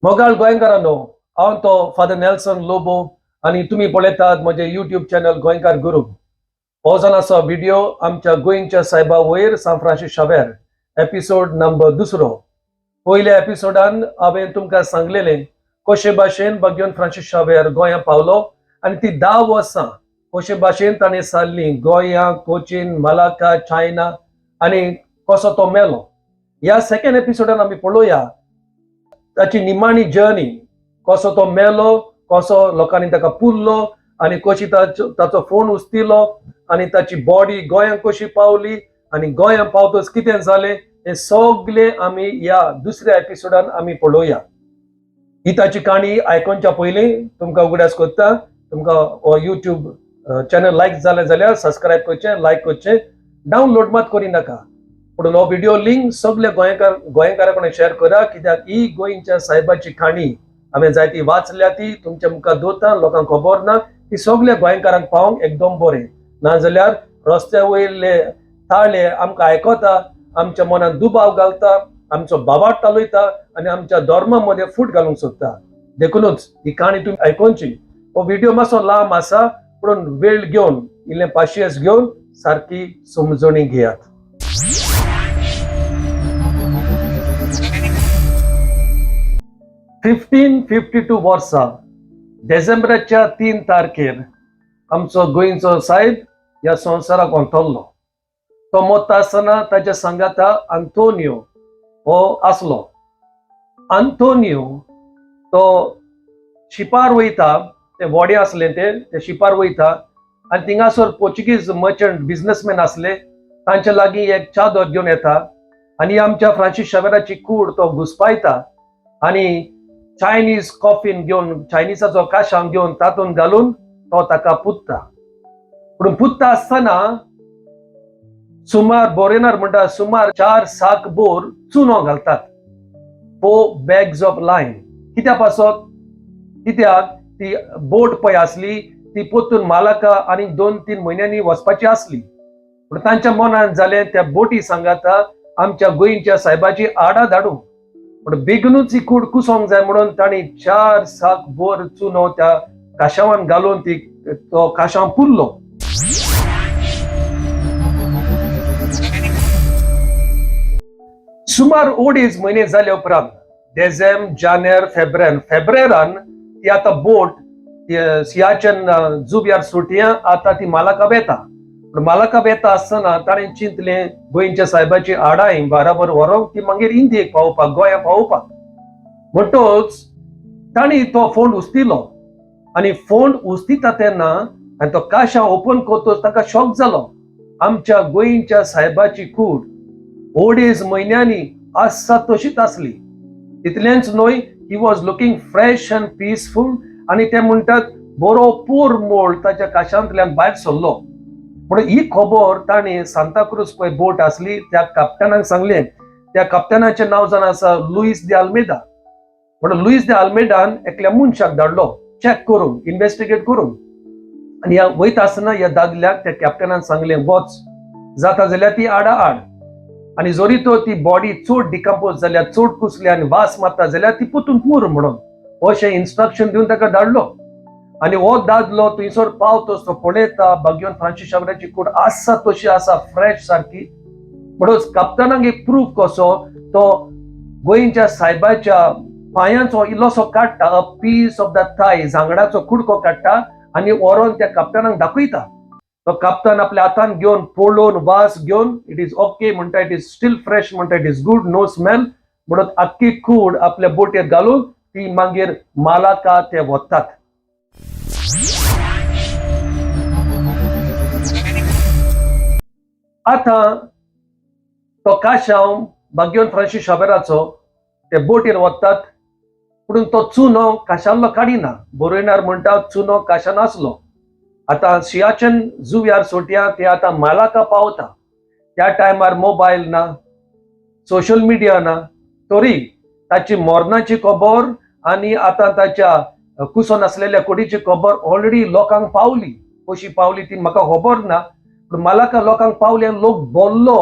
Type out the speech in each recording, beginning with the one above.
मोगाळ गोंयकारांनो, हांव तो फादर नेल्सन लोबो आणि तुम्ही पळयतात म्हजे यूट्यूब चॅनल गोंयकार गुरू. हो जावन आसा व्हिडिओ आमच्या गोंयच्या सायबा वयर San Francis Xavier episode number 2. पयल्या एपिसोडान हांवें तुमकां सांगलेलें कशे भाशेन भगवान फ्रांसीस शावेर गोंया पावलो आनी ती 10 वर्सां कशे भाशेन ताणें सारली गोंया, कोचीन, मालाका, चायना आनी कसो तो मेलो. ह्या सेकंड एपिसोडान आमी पळोवया ताची निमाणी जर्नी, कसो तो मेलो, कसो लोकांनी ताका पुरलो आनी कशी ताचो फोन उस्तिलो आनी ताची बॉडी गोंयांत कशी पावली आनी गोंयांत पावतच कितें जालें हे सगळे आमी ह्या दुसऱ्या एपिसोडान आमी पळोवया. ही ताची काणी आयकोनच्या पयलीं तुमकां उगड्यास कोत्ता, तुमकां हो यूट्यूब चॅनल लायक जालें जाल्यार सबस्क्रायब करचें, लायक करचें, डावनलोड मात करी नाका. पूण हो व्हिडिओ लिंक सगळे गोंयकारा कडेन शेअर करा, कित्याक ही गोंयच्या सायबाची काणी हांवें जायती वाचल्या, ती तुमच्या मुखार दवरता, लोकांक खबर ना, ती सगळ्या गोंयकारांक पावंक एकदम बरें. नाजाल्यार रस्त्या वयले ताळे आमकां आयकता, आमच्या मनान दुबाव घालता, आमचो बाबाट चालयता आनी आमच्या धर्मा फूट घालूंक सोदता. देखूनच ही काणी तुमी आयकोनची. हो व्हिडिओ मातसो लांब आसा, पूण वेळ घेवन, इल्लें पाशियेंस घेवन सारकी समजणी घेयात. 1552 वर्सा डिसेंबराच्या 3 तारखेर आमचो गोंयचो साहेब ह्या संवसाराक ओंतरलो. तो मोता आसतना ताच्या सांगाता आंतोनियो हो आसलो. आंतोनियो तो शिपार वयता, ते व्हडे आसले ते शिपार वयता आनी थिंगासर पोर्चुगीज मर्चंट बिझनेसमॅन आसले, तांच्या लागीं एक चादर घेवन येता आनी आमच्या फ्रांसीस शावेराची कूड तो घुस्पायता आनी चायनीज कॉफीन घेवन, चायनीजाचो काशांव घेवन तातूंत घालून तो ताका पुत्ता. पूण पुत्ता आसतना सुमार बोरेनार म्हणटा सुमार 4 साक बोर चुनो घालतात, 4 bags ऑफ लायम. कित्या पासत? कित्याक ती बोट पळय आसली ती पोत्तून मालाका आनी 2-3 म्हयन्यांनी वचपाची आसली. पूण तांच्या मनान जालें त्या बोटी सांगाता आमच्या गोंयच्या सायबाची आडा धाडूं. पूण बेगीनूच ही कूड कुसोंक जाय म्हणून तांणी 4 साक बोर चुनो त्या काशावान घालून तो काशाव पुरलो. सुमार 2.5 म्हयने जाले उपरांत डेझेंबर, जानेर, फेब्रेरान ती आतां बोट सियाचन जुंव्यार सुटया आतां ती मालाका वेता. पूण मालाका वेता आसतना ताणें चिंतलें गोंयच्या सायबाची आडाय बराबर व्हरोंक ती मागीर इंडियेक पावोवपाक, गोंया पावोवपाक. म्हणटच तांणी तो फोन उस्तिलो आनी फोन उस्तिता तेन्ना आनी तो काशाव ओपन करतच ताका शॉक जालो. आमच्या गोंयच्या सायबाची कूड 2.5 म्हयन्यांनी आसा तशीच आसली. तितलेंच न्हय, he was looking fresh and peaceful आनी ते म्हणटात बरो पूर मोळ ताच्या काशांतल्यान भायर सरलो. पूण ही खबर ताणें सांताक्रूज पळय बोट आसली त्या कॅप्टनाक सांगलें. त्या कॅप्टनाचें नांव जावन आसा लुईस दे आल्मेदा. म्हणून लुईस दे आल्मेदान एकल्या मनशाक धाडलो चॅक करून, इन्व्हेस्टिगेट करून. आनी वयता आसतना ह्या दादल्याक त्या कॅप्टनान सांगलें वच, जाता जाल्यार ती आडा हाड आनी जरी तो ती बॉडी चड डिकम्पोज जाल्यार, चड कुसली आनी वास मारता जाल्यार ती पोतून पूर म्हणून अशें इन्स्ट्रक्शन दिवन ताका धाडलो. आनी हो दादलो थंयसर पावतच तो पळयता भगवान फ्रांसीस शावेराची कूड आसा तशी आसा, फ्रेश सारकी. म्हणून कॅप्टनाक एक प्रूफ कसो तो गोंयच्या सायबाच्या पांयांचो इल्लोसो काडटा, अ पीस ऑफ द थाय, जांगडाचो कुडको काडटा आनी व्हरोन त्या कॅप्टनाक दाखयता. तो कॅप्टन आपल्या हातान घेवन पळोवन वास घेवन इट इज ओके म्हणटा, इट इज स्टील फ्रेश म्हणटा, it is good, no smell म्हणून आख्खी कूड आपल्या बोटयेर घालून ती मागीर मालाका ते वतात. आतां तो काशाव भगवान फ्रांसीस शावेराचो ते बोटीर वतात, पूण तो चुनो काशांतलो काडिना. बरोयनार म्हणटा चुनो काशान आसलो. आतां सियाचन जुंव्यार सुटया ते आतां मालाका पावता. त्या टायमार मोबायल ना, सोशल मिडिया ना, तरी ताची मरणाची खबर आनी आतां ताच्या कुसोन आसलेल्या कुडीची खबर ऑलरेडी लोकांक पावली. कशी पावली ती म्हाका खबर ना, पूण मालाका लोकांक पावली आनी लोक बोल्लो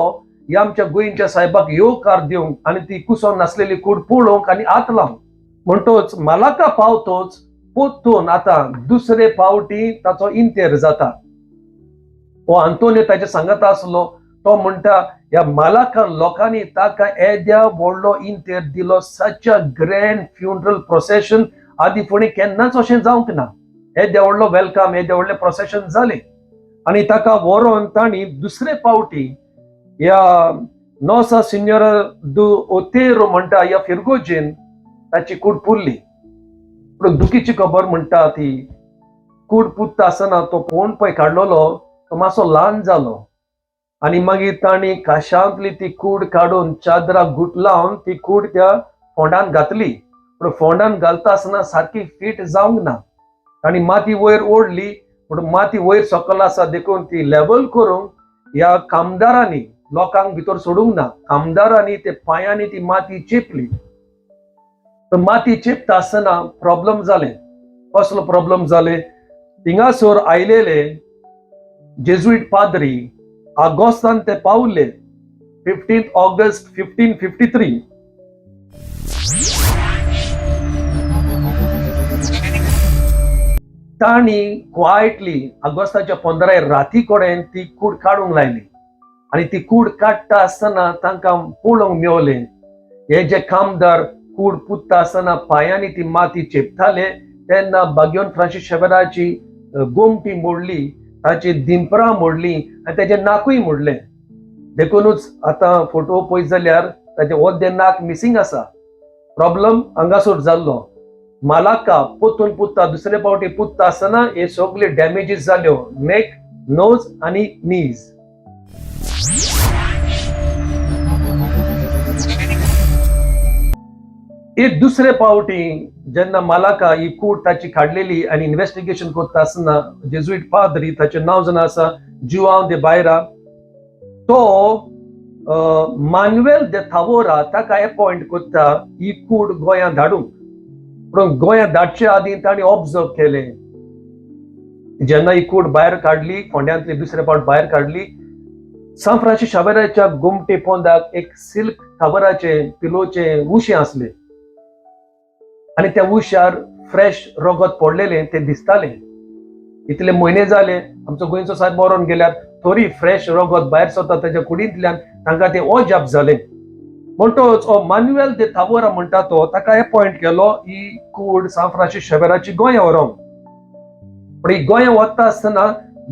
ह्या आमच्या गोंयच्या सायबाक येवकार दिवंक आनी ती कुसोन नासलेली कूड पळोवंक आनी हात लावंक. म्हणटोच मालाका पावतोच पोत्तून आता दुसरे पावटी ताचो इंतेर जाता. हो आंतोनियो ताचे सांगता आसलो, तो म्हणटा ह्या मालाका लोकांनी ताका येद्या व्हडलो इंतेर दिलो. सच अ ग्रँड फ्युनरल प्रोसेशन आदी फुडें केन्नाच अशें जावंक ना. येद्या व्हडलो वेलकम, येद्या व्हडले प्रोसेशन जाले आनी ताका व्हरोन तांणी दुसरे पावटी ह्या नोसा सिन्योरा दु ओतेरो म्हणटा ह्या फिरगोजेन ताची कूड पुरली. पूण दुखीची खबर म्हणटा ती कूड पुत्ता आसतना तो फोन पळय काडलोलो तो मातसो ल्हान जालो आनी मागीर तांणी काशांतली ती कूड काडून चादराक गुट लावन ती कूड त्या फोंडान घातली. पूण फोंडान घालता आसतना सारकी फीट जावंक ना. तांणी माती वयर ओडली पूण माती वयर सकयल आसा देखून ती लेवल करूंक ह्या कामदारांनी लोकांक भितर सोडूंक ना. कामदारांनी ते पांयांनी ती माती चेपली. माती चेपता आसतना प्रॉब्लेम जाले. कसलो प्रॉब्लेम जाले? थिंगासोर आयलेले जेजुईट पाद्री आगोस्तान ते पावले 15 ऑगस्ट 1553. तांणी क्वायटली आगोस्ताच्या 15 राती कडेन ती कूड काडूंक लायली आनी ती कूड काडटा आसतना तांकां पळोवंक मेवलें हे जे कामदार कूड पुत्ता आसतना पांयांनी ती माती चेपताले तेन्ना बागयोन फ्रांसीस शेवेराची गोमटी मोडली, ताची दिंपरां मोडली आनी तेजें नाकूय मोडलें. देखूनच आतां फोटो पळयत जाल्यार ताचें वद्दे नाक मिसींग आसा. प्रॉब्लेम हांगासर जाल्लो. मालाका पोत्तून पुत्ता दुसरे पावटी पुत्ता आसतना हे सगळे डॅमेजीस जाल्यो. नेक, नोज आनी नीज. एक दुसरे पावटी जेन्ना मालाका ही कूड ताची काडलेली आनी इन्व्हेस्टिगेशन करता आसतना जेजुईट पाद्री, ताचें नांव जावन आसा जुआंव दे बायरा, तो मान्युएल दे थावोरा ताका अपॉइंट करता ही कूड गोंयांत धाडूंक. पूण गोंयांत धाडचे आदीं तांणी ऑब्जर्व केलें. जेन्ना ही कूड भायर काडली, फोंड्यांतली दुसरे पावट भायर काडली, सान फ्रांसीस शावेराच्या गोमटे पोंदाक एक सिल्क कावराचे पिलोचे उशे आसले आनी त्या उशार फ्रेश रगत पडलेलें ते दिसतालें. इतले म्हयने जाले आमचो गोंयचो साहेब मरोन गेल्यार तरी फ्रेश रगत भायर सरता ताच्या कुडींतल्यान तांकां तें अजाप जालें. म्हणटोच हो मान्युएल दे थावोरा म्हणटा तो ताका अपॉइंट केलो ही कूड सान फ्रांसीस शेवेराची गोंया व्हरोंक. पूण ही गोंया वता आसतना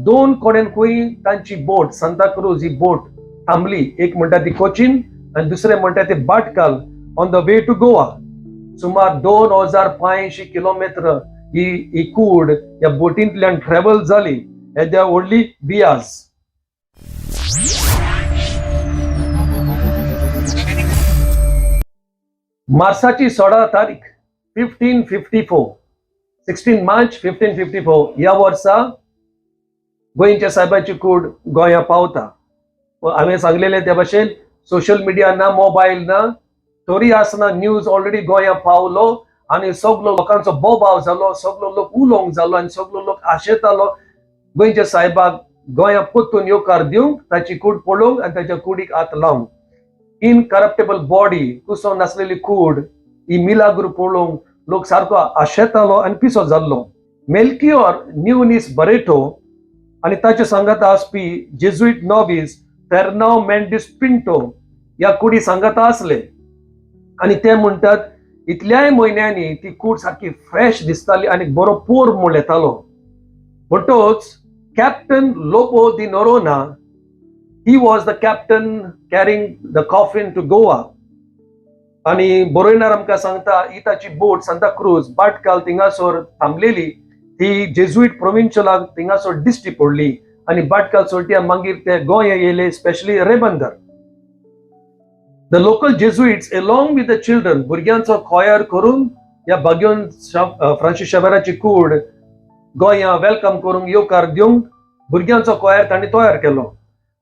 दोन कडेनकूय तांची बोट सांता क्रूज ही बोट थांबली. एक म्हणटा ती कोचीन आनी दुसरें म्हणटा ती बाटकाल on the way to Goa. सुमार 2500 किलोमीटर ही कूड ह्या बोटींतल्यान ट्रॅव्हल जाली येद्या व्हडली बियाज. मार्चाची 16 तारीख 1554, 16 मार्च 1554 ह्या वर्सा गोंयच्या साहेबाची कूड गोंया पावता. हांवें सांगलेले त्या भाशेन सोशल मिडिया ना, मोबायल ना, तरी आसतना न्यूज ऑलरेडी गोंया पावलो आनी सगळो लोकांचो बोबाव जालो. सगळो लोक उलोवंक जालो आनी सगळो लोक आशेतालो गोंयच्या साहेबाक गोंया पोत्तून येवकार दिवंक, ताची कूड पळोवंक आनी ताच्या कुडीक हात लावंक. इनकरप्टेबल बॉडी, कुसोन नासलेली कूड ही मिलाग्रू पळोवंक लोक सारको आशेतालो आनी पिसो जाल्लो. मेल्कियोर न्यूनीस बरेटो आनी ताचे सांगाता आसपी जेजुईट नॉविस फेर्नांव मेंडिस पिंटो ह्या कुडी सांगाता आसले आनी ते म्हणटात इतल्याय म्हयन्यांनी ती कूड सारकी फ्रेश दिसताली आनी बरो पोर म्हूण येतालो. म्हणटोच captain Lobo de Noronha, he was the captain carrying the coffin to Goa. आनी बरोयणार आमकां सांगता ही ताची बोट सांता क्रूज बाटकाल थिंगासोर थांबलेली. ती जेजुईट प्रोविन्शियलाक थिंगासोर दिश्टी पडली आनी बाटकाल सोडट्या मागीर ते गोंया येयले, specially रेबंदर. The local Jesuits along with the children भुरग्यांचो खोयर करून ह्या बागयोन फ्रांसीस शेवेराची कूड गोंया वेलकम करूंक येवकार दिवंक भुरग्यांचो खोयर तांणी तयार केलो.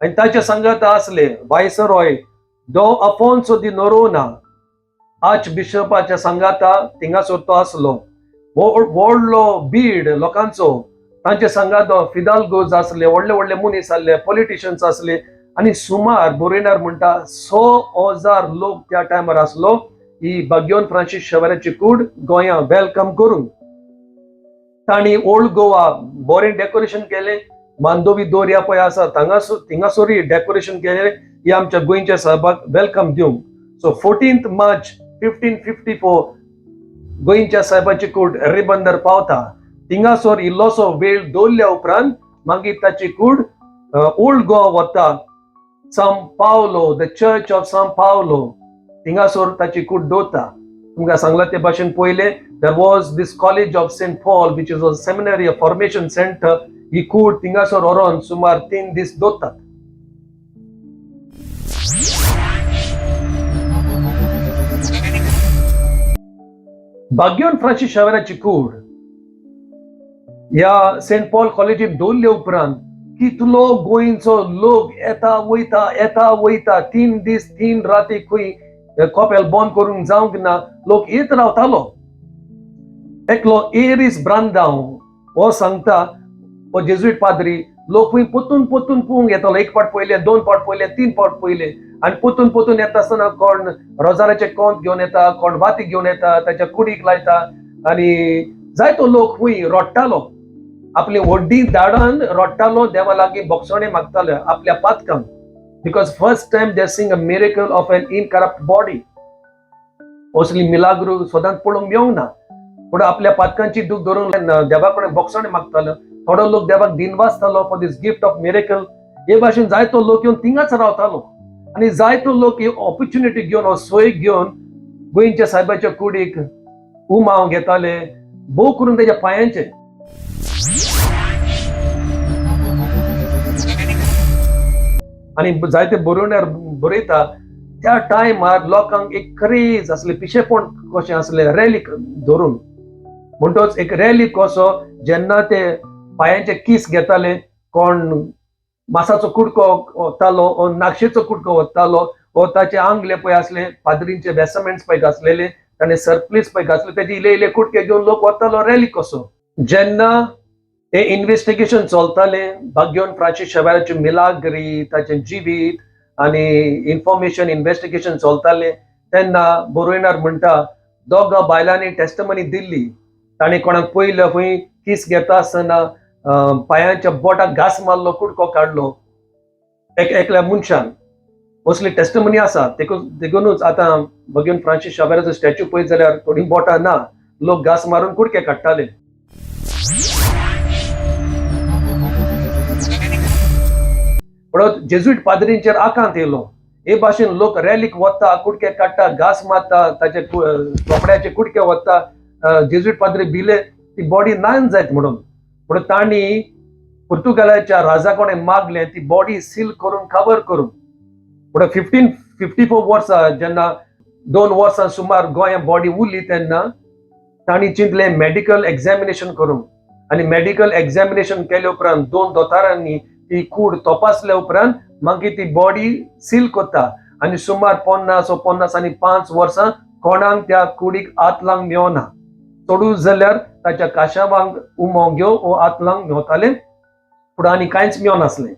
आनी ताचे सांगात आसले वायसरॉय डॉ अफोन्सो दी नोरोना, आर्च बिशपाच्या सांगाता थिंगासोर तो आसलो. व्हडलो बीड लोकांचो तांचे सांगात फिदाल्गोज आसले, व्हडले व्हडले मनीस आसले, पॉलिटिशियन्स आसले आनी सुमार बरोयणार म्हणटा 100,000 लोक त्या टायमार आसलो ही बागयोन फ्रांसीस शेवेराची कूड गोंया वेलकम करूंक. ताणी ओल्ड गोवा बरें डेकोरेशन केले. मांदोवी दोर्या पळय आसा थिंगासोरी डेकोरेशन केले. ही आमच्या गोंयच्या साहेबाक वेलकम दिवंक. सो 14th March 1554 गोंयच्या साहेबाची कूड रिबंदर पावता. थिंगासोर इल्लोसो वेळ दवरल्या उपरांत मागीर ताची कूड ओल्ड गोवा वता. São Paulo, the Church of São Paulo, थिंगासोर ताची कूड दवरता. तुमकां सांगला ते भाशेन पयले there was this college of St. Paul which was a seminary, a formation center. ही कूड थिंगासोर व्हरोन सुमार 3 दीस दवरतात. बागयोन फ्रांसीस शेवेराची कूड ह्या सेंट पॉल कॉलेजीत दवरले उपरांत कितलो गोंयचो लोक येता वयता 3 दीस 3 राती खंय कॉपेल बंद करूंक जावंक ना. लोक येत रावतालो. एकलो एरिस ब्रांदांव हो सांगता, हो जेजुईट पाद्री, लोक खंय पोतून पळोवंक येतालो. 1 पाट पयले, 2 पाट पयले, 3 पाट पयले. आनी पोतून येता आसतना कोण रोजाराचे कोंत घेवन येता, कोण वाती घेवन येता, ताच्या कुडीक लायता आनी जायतो लोक खंय रोडटालो. आपली व्हड्डी दाडान रोडटालो, देवा लागीं बोगसोणे मागतालो आपल्या पातकांक. Because first time they seen a miracle of an incorrupt body. असली मिलाग्रू सदांच पळोवंक मेळूंक ना. पूण आपल्या पातकांची दूख धरून देवा कडेन बोगसोणे मागतालो. थोडो लोक देवाक दिनवासतालो for this gift of miracle. हे भाशेन जायतो लोक येवन थिंगाच रावतालो. आनी जायतो लोक ही ऑपॉर्च्युनिटी घेवन हो सोय घेवन गोंयच्या साहेबाच्या कुडीक उमाव घेताले, भोव करून तेच्या पांयांचे. आनी जायते बरोवण्यार बरयता त्या टायमार लोकांक एक क्रेज आसले, पिशेपण कशें आसले रॅलीक धरून. म्हणटच एक रॅलीक कसो जेन्ना ते पांयांचे किस घेताले, कोण मासाचो कुडको वतालो, ओ नागशेचो कुडको वतालो, ओ ताचे आंगले पळय आसले, पाद्रींचे वेसमेंट्स पळय घातलेले, ताणे सरप्लीस पळय घातले, तेजे इले कुडके घेवन लोक वतालो रॅलीक कसो. जेन्ना हे इन्व्हेस्टिगेशन चलताले, बागयोन फ्रांसीस शेवेराची मिलाग्री, ताचे जिवीत आनी इन्फॉर्मेशन इन्व्हेस्टिगेशन चलताले, तेन्ना बरोवणार म्हणटा दोगा बायलांनी टेस्टमनी दिल्ली. ताणें कोणाक पयलं खंय किस घेता आसतना पांयांच्या बोटाक घास मारलो, कुडको काडलो एकल्या मनशान. असली टेस्टमनी आसा. देखूनच आतां बागयोन फ्रांसीस शेवेराचो स्टॅच्यू पळयत जाल्यार थोडी बोटां ना, लोक घास मारून कुडके काडटाले. परत जेजुईट पाद्रींचेर आकांत येयलो. हे भाशेन लोक रॅलीक वता, कुडके काडटा, घास मारता, ताचे कपड्याचे कुडके वता. जेजुईट पाद्री भिले ती बॉडी नान जायत म्हणून. पूण तांणी पुर्तुगालाच्या राजा कोणें मागलें ती बॉडी सील करून कवर करून. पूण 1554 वर्सा जेन्ना 2 वर्सां सुमार गोंया बॉडी उरली तेन्ना तांणी चिंतलें मेडिकल एक्झामिनेशन करूंक. आनी मेडिकल एक्झामिनेशन केले उपरांत 2 दोतोरांनी ती कूड तपासल्या उपरांत मागीर ती बॉडी सील करता. आनी सुमार 50 आनी 5 वर्सां कोणाक त्या कुडीक हात लावंक मेळना. चडूच जाल्यार ताच्या काशावांक उमो घेवन वो हात लावंक मेवताले, पूण आनी कांयच मेळनासलें.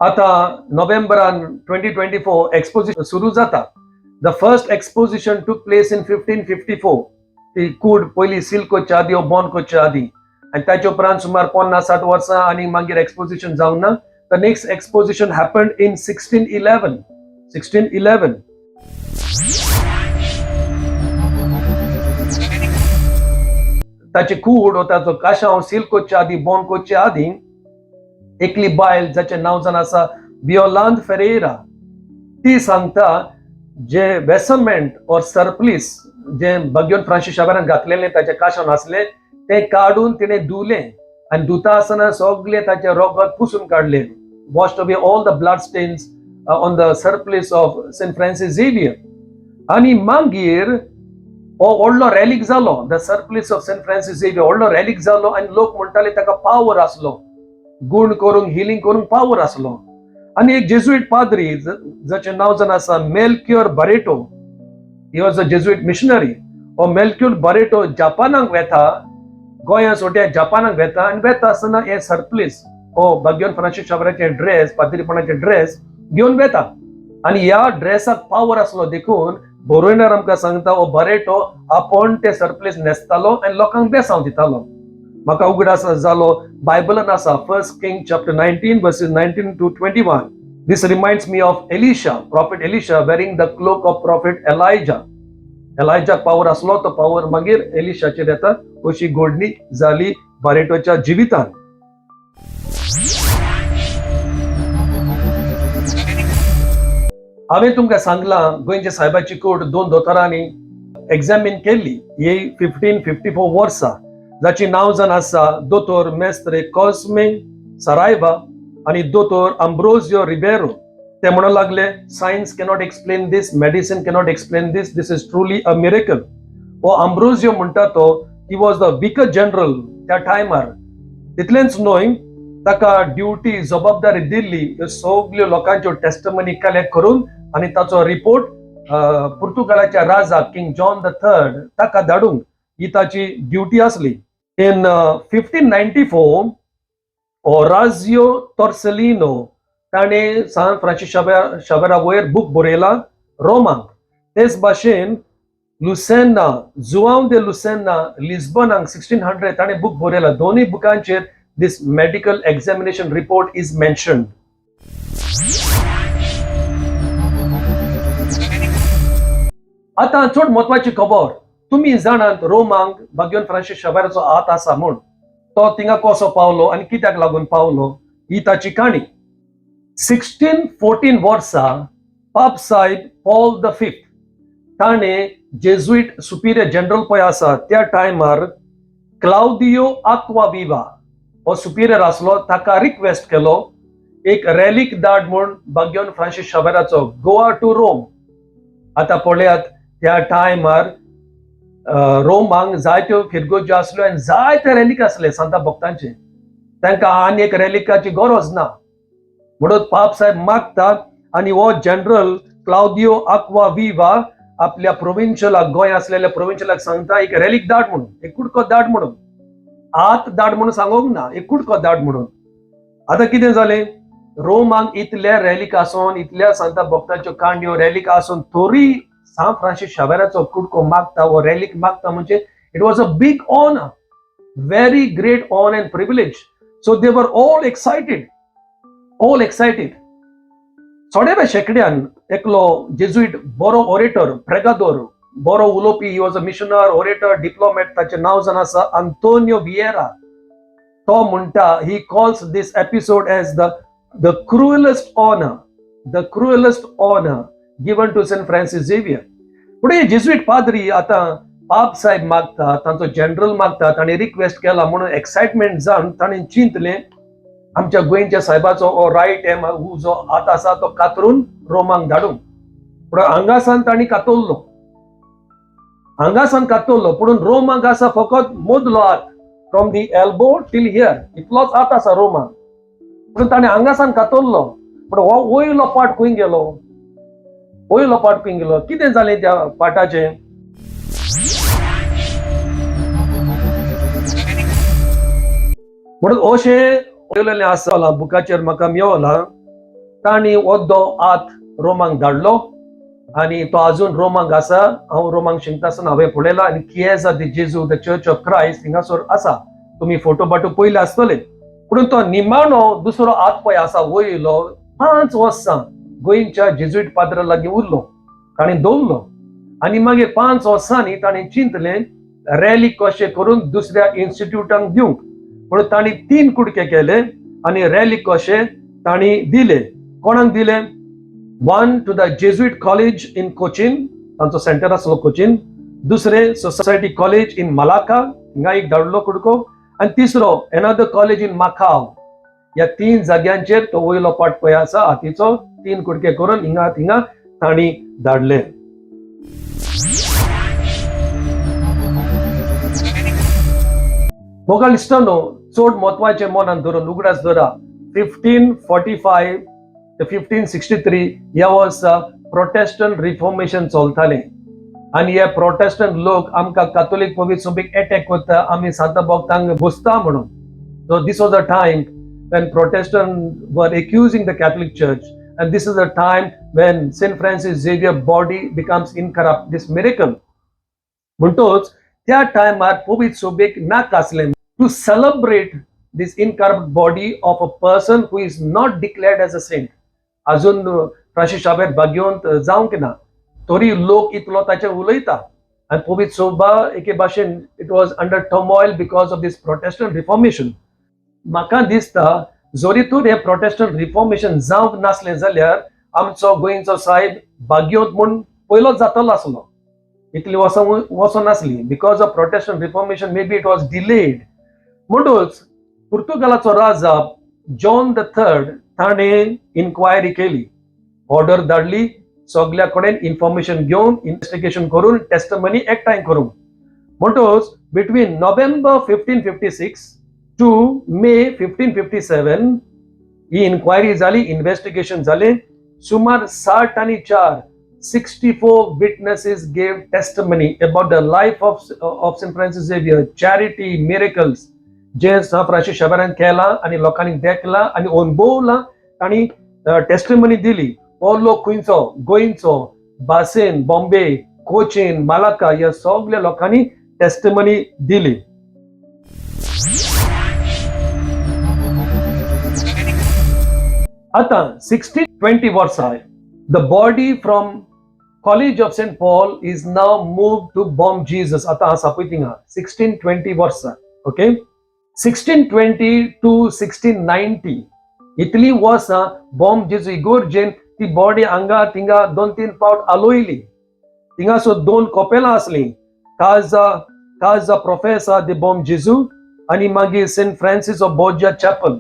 आतां नोव्हेंबरान 2024 एक्सपोजिशन सुरू जाता. द फर्स्ट एक्सपोजिशन टूक प्लेस इन 1554. ती कूड पयली सील करच्या आदी, बंद करच्या आदी. आनी ताचे उपरांत सुमार 50-60 वर्सां आनी मागीर एक्सपोजिशन जावंक ना. The next exposition happened in 1611. ताची कूड वा ताचो काशाव सील करच्या आदी, बंद करच्या आदी एकली बायल जाचें नांव जावन आसा वियोलांत फेरेरा, ती सांगता जे वेसमेंट और सरप्लीस जे बागयोन फ्रांसीस शेवेरान घातलेले ताचे काशावन आसले ते काडून तिणें धुलें. आनी धुता आसतना सगळे ताचे रगत पुसून काडलें. Washed away all the blood stains on the surplice of Saint Francis Xavier. आनी मागीर हो व्हडलो रॅलीक जालो. The surplice of Saint Francis Xavier व्हडलो रॅलीक जालो आनी लोक म्हणटाले ताका पावर आसलो, गुण करूंक हिलिंग करूंक पावर आसलो. आनी एक जेजुईट पाद्री जाचें नांव जावन आसा Melchior Barreto, he was a Jesuit missionary. हो मेल्क्योर बारेटो जापानाक वेता, गोंया सोट्या जापानाक वेता आनी वेता आसतना हे सरप्लीस हो भगवान फ्रांसीस शाबराचे ड्रेस पाद्रीपणाचे ड्रेस घेऊन वेता आणि ह्या ड्रेसाक पावर असलो देखून बरोयणार आमकां सांगता हो बरेटो आपण ते सरप्लेस न्हेसतालो आनी लोकांक बेसांव दितालो. म्हाका उगडास जालो बायबलान आसा first king chapter 19 verses 19 to 21. This reminds me of Elisha, prophet Elisha wearing the cloak of prophet Elijah. Elijah power असलो तो पावर मागीर एलिशाचेर येता अशी घडणी जाली बारेटोच्या जिवितान. हांवें तुमकां सांगलां गोंयच्या साहेबाची कोर्ट 2 दोतोरांनी एक्झामीन केल्ली ही 1554 वर्सां जाची नांव जावन आसा दोतोर मेस्त्रे कॉस्मे सरायबा आणि दोतोर अम्ब्रोसियो रिबेरो. ते म्हणू लागले science cannot explain this, medicine cannot explain this, this is truly a miracle. हो अम्ब्रोसियो म्हणटा तो he was the vicar general त्या टायमार. तितलेंच न्हय ताका ड्युटी जबाबदारी दिल्ली सगळ्यो लोकांच्यो टेस्टमनी कलेक्ट करून आणि ताचो रिपोर्ट पुर्तुगालाच्या राजा किंग जॉन III ताका धाडूंक ही ताची ड्युटी असली. इन 1594 ओराजियो तोर्सेलिनो ताणे सान फ्रांसीस शाबरा वयर बूक बरयला रोमांक. तेच भाशेन लुसेना जुआंव दे लुसेना लिस्बनाक 1600 ताणे बूक बरयला. दोन्ही बुकांचेर this medical examination report is mentioned. आता चड महत्वाची खबर तुम्ही जाणात रोमांक भगवान फ्रांसीस शाबराचो हात आसा म्हूण. तो थिंगा कसो पावलो आणि कित्याक लागून पावलो ही ताची काणी. 1614 वर्सा पाप साहेब पॉल V ताणे जेजुईट सुपिरियर जनरल पळय आसा त्या टायमार क्लाउदियो आक्वाविवा हो सुपिरियर असलो ताका रिक्वेस्ट केलो एक रॅलीक धाड म्हूण भगवान फ्रांसीस शाबराचो गोवा टू रोम. आता पळयात त्या टायमार रोमांक जायत्यो फिरगोज्यो आसल्यो आनी जायते रॅलीक आसले सांता भक्तांचे. तांकां आनी एक रॅलिकाची गरज ना म्हणून पाप साहेब मागतात आणि हो जनरल क्लाउदियो आक्वाविवा आपल्या प्रोविन्शियलाक गोंय असलेल्या प्रोविन्शियलाक सांगता एक रॅलीक धाड म्हणून, एक कुडको धाड म्हणून. आत धाड म्हणून सांगोंक ना, एक कुडको धाड म्हणून. आता कितें जालें रोमांक इतल्या रॅलीक आसून इतल्या सांता भक्तांच्यो कांड्यो रॅलीक आसून तोरी सान फ्रांसीस शाबराचो कुडको मागता वो रॅलीक मागता म्हणजे it was a big honour, very great honour and privilege. So they were all excited. थोड्या शेकड्यान एकलो जेजुईट बरो ओरेटर प्रेगादोर बरो उलोवपी he was a missionary orator diplomat ताचे नांव जावन आसा आंतोनियो विएरा. तो म्हणटा he calls this episode as the cruelest honour given to Saint Francis Xavier. पुढे जेजुईट पाद्री आता पाप साहेब मागतात तांचो जनरल मागतात आणि रिक्वेस्ट केला म्हणून एक्साइटमेंट जावन ताणें चिंतलें आमच्या गोंयच्या साहेबाचो रायट एम जो हात आसा तो कातरून रोमांक धाडूंक. पुढे हांगासान ताणी कातरलो पुणून रोमांक आसा फकत मोदलो हात from the elbow till here इतलोच हात आसा रोमांक. पुणून ताणें हांगासान कातरलो पूण हो वयलो पाट खंय गेलो कितें जालें त्या पाटाचें. म्हणून अशें आसा बुकाचेर म्हाका मेवला ताणी वद्दो हात रोमांक धाडलो आणि तो अजून रोमांक आसा. हांव रोमांक शिंकतासतना हांवें पळयला आनी किएजा दी जेजू द चर्च ऑफ क्रायस्ट हिंगासर आसा. तुमी फोटो बाटो पयले आसतले. पूण तो निमाणो दुसरो हात पळय आसा वयलो 5 वर्सां गोंयच्या जेजुईट पाद्रा लागीं उरलो ताणें दवरलो आनी मागीर 5 वर्सांनी ताणें चिंतलें रॅली कशें करून दुसऱ्या इन्स्टिट्यूटांक दिवंक. म्हणून ताणी 3 कुडके केले आणि रॅली कशें ताणी दिले. कोणाक दिले? One two the Jesuit college in Cochin तांचो सेंटर आसलो कोचीन. दुसरे सोसायटी कॉलेज इन मलाका हिंगा एक धाडलो कुडको आणि तिसरो एनदर कॉलेज इन माकाव. या 3 जाग्यांचेर तो वयलो पाट पळय आसा हातीचो 3 कुडके करून हिंगा थिंगा ताणी धाडले. मोगालिस्टानो चड महत्वाचे मनान धरून उगडास धरा 1545 ते 1563 ह्या वर्सा प्रोटेस्टंट रिफॉर्मेशन चलतालें आणि हे प्रोटेस्टंट लोक आमकां कातोलीक पवित्र सभेक अटॅक करता आमी सांता भक्तांक बसता म्हणून. So this was a time when Protestants were accusing the Catholic Church. And this is the time when Saint Francis Xavier's body becomes incorrupt, this miracle. म्हणटोच त्या टायमार पवित्र सोबेक नाक आसले to celebrate this incorrupt body of a person who is not declared as a saint. अजून Francis Shabir भाग्यवंत जावंक ना, तरी लोक इतलो ताचे उलयता. आणि पवित्र सोबा एके भाशेन it was under turmoil because of this Protestant reformation. म्हाका दिसता जरी तर हे प्रोटेस्टंट रिफॉर्मेशन जावंक नासलें जाल्यार आमचो गोंयचो साहेब भाग्यवंत म्हूण पयलोच जातलो आसलो. इतली वचों नासली because of Protestant Reformation may be it was delayed. म्हणटूच पुर्तुगालाचो राजा जॉन द थर्ड ताणें इन्क्वायरी केली, ऑर्डर धाडली, सगळ्या कडेन इन्फॉर्मेशन घेवन इन्व्हेस्टिगेशन करून टेस्टमनी एकठांय करूंक. म्हणटूच बिटवीन नोव्हेंबर 1556 टू मे 1557 ही इन्क्वायरी जाली, इन्व्हेस्टिगेशन जालें. सुमार 60 आनी 4 64 witnesses gave testimony about the life of Saint Francis Xavier, charity, miracles, जे सा फ्रांसीस शाबेरान केला आणि लोकांनी देखला आणि अनुभवला आणि टेस्टिमनी दिली. हो लोक खंयचो गोंयचो, बासेन, बॉम्बे, कोचीन, मालाक्का या सगळ्या लोकांनी टेस्टिमनी दिली. आता 1620 वर्सा the body from College of St. Paul is now moved to Bom Jesus. आता आसा पळय थिंगा 1620 वर्सा. ओके, 1620 to 1690 इतली वर्सां बॉम जेजू इगोर्जेन ती बॉडी हांगा थिंगा 2-3 फावट आलोयली. थिंगा सो 2 कॉपेलां आसली, काजा प्रोफेसा दे बॉम जेजू आणि मागीर सेंट फ्रांसिस ऑफ बोर्जिया चॅपल.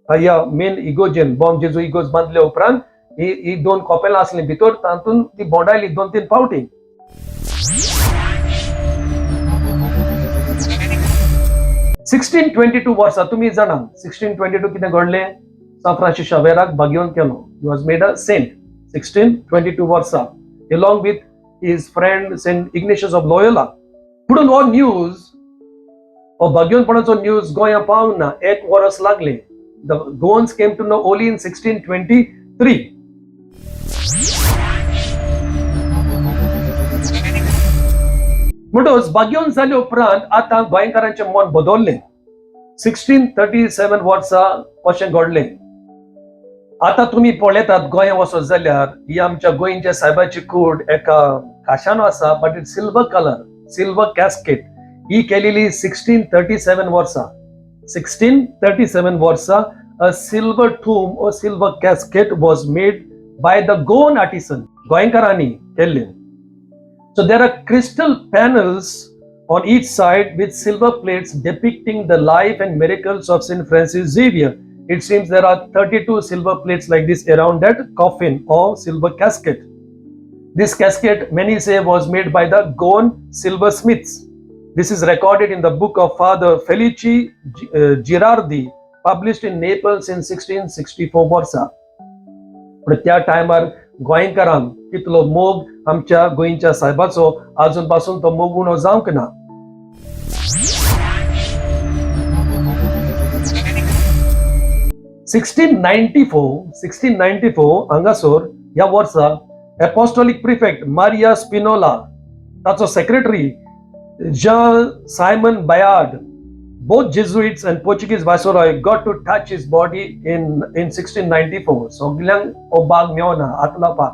ह्या मेन इगोर्जेन बॉम जेजू इगोज बांदले उपरांत ही 2 कॉपेलां आसली भितर, तातूंत ती बोंडायली 2-3 फावटी. सिक्स्टीन 22 वर्सा तुम्ही जाणा 1622 कितें घडलें? सा फ्रांसीस शाबेराक भाग्यवंत केलो. He was made a saint 1622 वर्सा along with his friend Saint Ignatius of Loyola. पुढून हो न्यूज, हो भाग्यवंतपणाचो न्यूज गोंया पावना 1 वर्स लागले. The Goans came to know only in 1623. म्हणटोच भाग्यवंत जाले उपरांत आता गोंयकारांचे मन बदलले. 1637 वर्सा अशें घडलें. आता तुम्ही पळयतात गोंया वचत जाल्यार ही आमच्या गोंयच्या साहेबाची कूड एका काशानो आसा, but it silver colour, silver casket. ही केलेली 1637 वर्सा. 1637 वर्सा a silver tomb or silver casket was made by the Goan artisan. गोंयकारांनी केल्लें. So there are crystal panels on each side with silver plates depicting the life and miracles of Saint Francis Xavier. It seems there are 32 silver plates like this around that coffin or silver casket. This casket, many say, was made by the Goan silversmiths. This is recorded in the book of Father Felici Girardi, published in Naples in 1664 वर्सा. पण त्या टायमार गोंयकारांक कितलो मोग आमच्या गोंयच्या साहेबाचो अजून पासून तो मोग उणो जावंक ना. सिक्स्टीन नायन्टी फोर हांगासर ह्या वर्सा एपोस्टोलिक प्रिफेक्ट मारिया स्पिनोला, ताचो secretary Jean Simon Bayard, both Jesuits and Portuguese viceroy got to touch his body in 1694. So गिल्यांक ओ बाग मेवना आतला पाक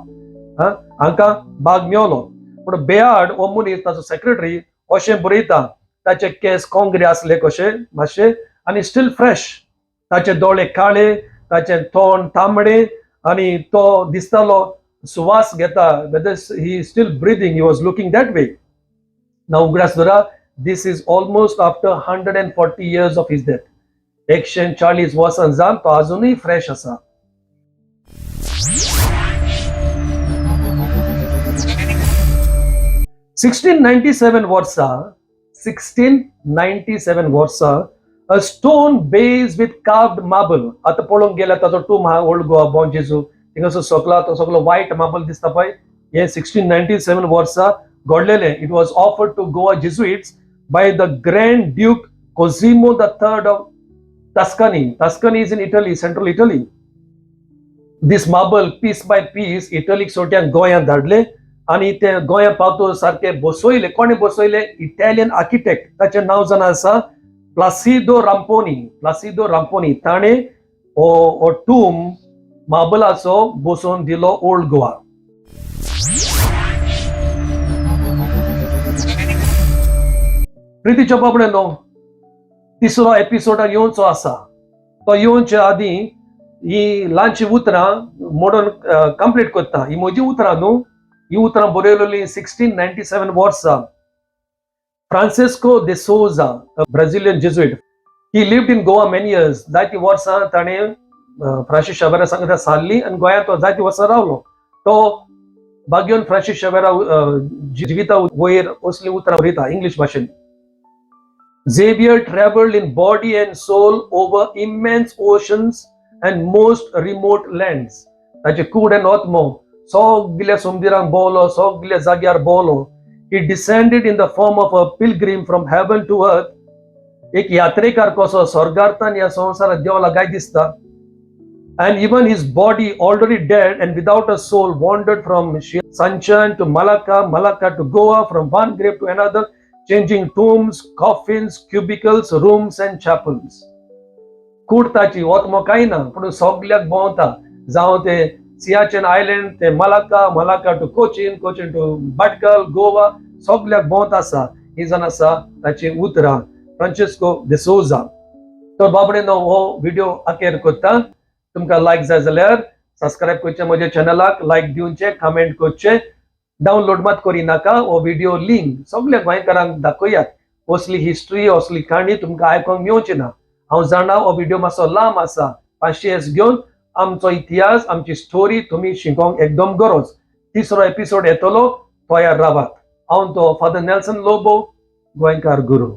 हांकां बाग मेवलो. पूण बेयार्ड ओ मनीस ताचो सेक्रेटरी अशें बरयता, ताचे केस कोंगरे आसले कशे मातशे आनी स्टील फ्रेश. ताचे दोळे काळे, ताचे तोंड तांबडे आनी तो दिसतालो सुवास घेता. whether he is still breathing, he was looking that way. Now उगडास धरा, this is almost after 140 years of his death. 140 वर्सां जावन तो अजूनही फ्रेश आसा. सिक्स्टीन नायन्टी सेवन वर्सा a stone base with carved marble. आता पळोवंक गेल्यार ताचो टूम हा ओल्ड गोवा बॉम जेजू थिंगासर सकला तो सगळो व्हाईट मार्बल दिसता पळय. हे 1697 वर्सा घडलेले. It was offered to Goa Jesuits by the Grand Duke Cosimo III Tuscany. Tuscany is in Italy, central Italy. This marble piece by piece इटलीक सोट्यांक गोंयांत धाडले आणि ते गोंया पावतो सारखे बसयले. कोणे बसयले? Italian architect. ताचें नांव जावन आसा प्लासिडो रांपोनी. प्लासिडो रांपोनी. ताणे हो टूम मार्बलाचो बसोवन दिलो ओल्ड गोवा. प्रितीच्या बाबड्यानो, तिसरो एपिसोडाक येवचो आसा. तो येवचे आदीं ही ल्हानशी उतरां मोडून कंप्लीट करता. ही म्हजी उतरां न्हू. ही उतरां बरयलेली 1697 वर्सा. Francisco de Souza, a Brazilian Jesuit. He lived in Goa many years. जायतीं वर्सां ताणें फ्रांसीस शावेरा सांगता सारली आनी गोंयांत तो जायतीं वर्सां रावलो. तो बागेवन फ्रांसीस शावेरा जिविता वयर असलीं उतरां बरयता इंग्लीश भाशेन. Xavier traveled in body and soul over immense oceans and most remote lands. ताचे कूड आनी आत्मो सगल्या समुद्रांक भोंवलो, सगल्या जाग्यार भोंवलो. He descended in the form of a pilgrim from heaven to earth. एक यात्रेकार कसो स्वर्गांतल्यान ह्या संवसारांत देवला काय दिसता. And even his body, already dead and without a soul, wandered from Sanchan to Malacca, Malacca to Goa, from one grave to another, changing tombs, coffins, cubicles, rooms and chapels. कूड ताची आत्मो कांय ना, पूण सगल्याक भोंवता. जावं ते सियाचीन आयलँड ते Malacca, Malacca to Cochin, Cochin to Bhatkal, Goa, सगल्याक भोंवता आसा. ही जावन आसा ताची उतरां. Francisco de Souza. तर बाबडेनो हो व्हिडिओ अखेर करता. तुमकां लायक जाय जाल्यार सबस्क्रायब करचें म्हज्या चॅनलाक, लायक दिवचें, कमेंट करचें. डावनलोड मात करी नाका. हो व्हिडिओ लिंक सगल्या गोंयकारांक दाखयात. असली हिस्ट्री, असली काणी तुमकां आयकोंक मेळची ना. हांव जाणा हो व्हिडिओ मातसो लांब आसा. 500 years घेवन आमचो इतिहास, आमची स्टोरी तुमी शिकोंक एकदम गरज. तिसरो एपिसोड येतलो, तयार रावात. हांव तो फादर नेल्सन लोबो, गोंयकार गुरू.